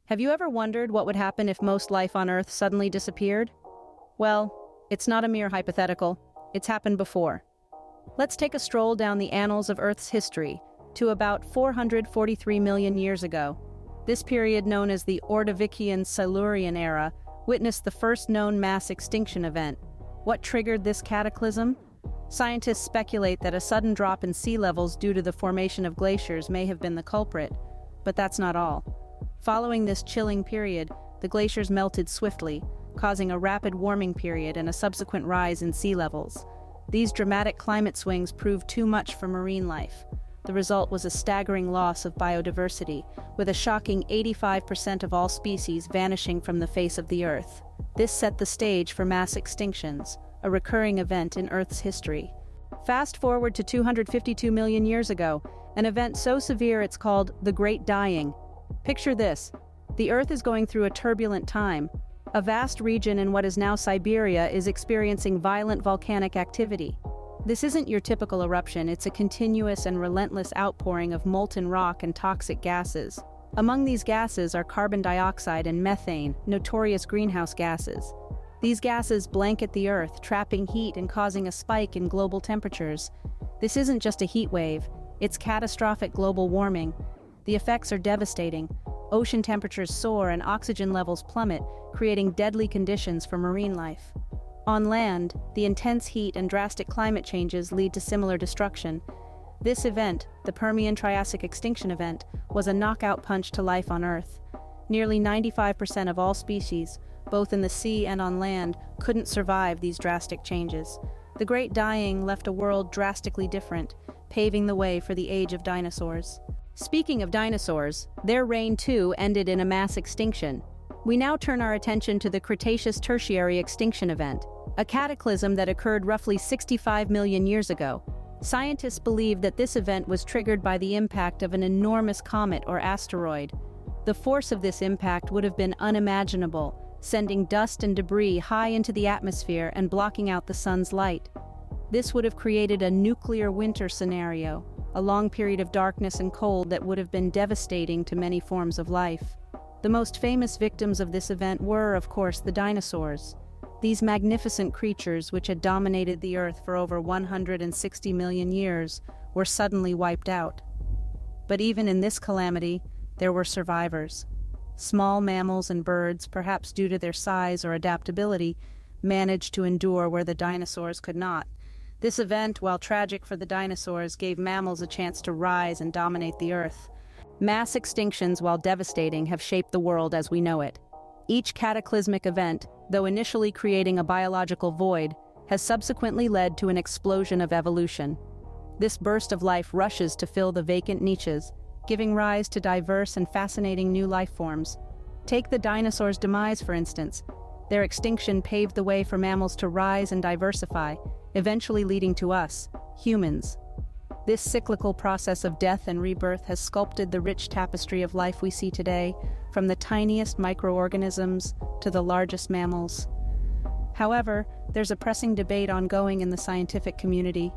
Have you ever wondered what would happen if most life on Earth suddenly disappeared? Well, it's not a mere hypothetical. It's happened before. Let's take a stroll down the annals of Earth's history to about 443 million years ago. This period, known as the Ordovician-Silurian era, witnessed the first known mass extinction event. What triggered this cataclysm? Scientists speculate that a sudden drop in sea levels due to the formation of glaciers may have been the culprit, but that's not all. Following this chilling period, the glaciers melted swiftly, causing a rapid warming period and a subsequent rise in sea levels. These dramatic climate swings proved too much for marine life. The result was a staggering loss of biodiversity, with a shocking 85% of all species vanishing from the face of the Earth. This set the stage for mass extinctions, a recurring event in Earth's history. Fast forward to 252 million years ago, an event so severe it's called the Great Dying. Picture this. The Earth is going through a turbulent time. A vast region in what is now Siberia is experiencing violent volcanic activity. This isn't your typical eruption, it's a continuous and relentless outpouring of molten rock and toxic gases. Among these gases are carbon dioxide and methane, notorious greenhouse gases. These gases blanket the Earth, trapping heat and causing a spike in global temperatures. This isn't just a heat wave, it's catastrophic global warming. The effects are devastating. Ocean temperatures soar and oxygen levels plummet, creating deadly conditions for marine life. On land, the intense heat and drastic climate changes lead to similar destruction. This event, the Permian-Triassic extinction event, was a knockout punch to life on Earth. Nearly 95% of all species, both in the sea and on land, couldn't survive these drastic changes. The Great Dying left a world drastically different, paving the way for the age of dinosaurs. Speaking of dinosaurs, their reign too ended in a mass extinction. We now turn our attention to the Cretaceous-Tertiary extinction event, a cataclysm that occurred roughly 65 million years ago. Scientists believe that this event was triggered by the impact of an enormous comet or asteroid. The force of this impact would have been unimaginable, sending dust and debris high into the atmosphere and blocking out the sun's light. This would have created a nuclear winter scenario, a long period of darkness and cold that would have been devastating to many forms of life. The most famous victims of this event were, of course, the dinosaurs. These magnificent creatures, which had dominated the Earth for over 160 million years, were suddenly wiped out. But even in this calamity, there were survivors. Small mammals and birds, perhaps due to their size or adaptability, managed to endure where the dinosaurs could not. This event, while tragic for the dinosaurs, gave mammals a chance to rise and dominate the Earth. Mass extinctions, while devastating, have shaped the world as we know it. Each cataclysmic event, though initially creating a biological void, has subsequently led to an explosion of evolution. This burst of life rushes to fill the vacant niches, giving rise to diverse and fascinating new life forms. Take the dinosaurs' demise, for instance. Their extinction paved the way for mammals to rise and diversify, eventually leading to us, humans. This cyclical process of death and rebirth has sculpted the rich tapestry of life we see today, from the tiniest microorganisms to the largest mammals. However, there's a pressing debate ongoing in the scientific community.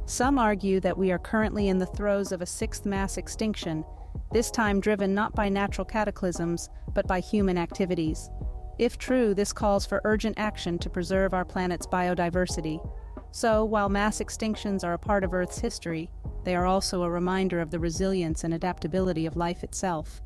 Some argue that we are currently in the throes of a sixth mass extinction, this time driven not by natural cataclysms, but by human activities. If true, this calls for urgent action to preserve our planet's biodiversity. So, while mass extinctions are a part of Earth's history, they are also a reminder of the resilience and adaptability of life itself.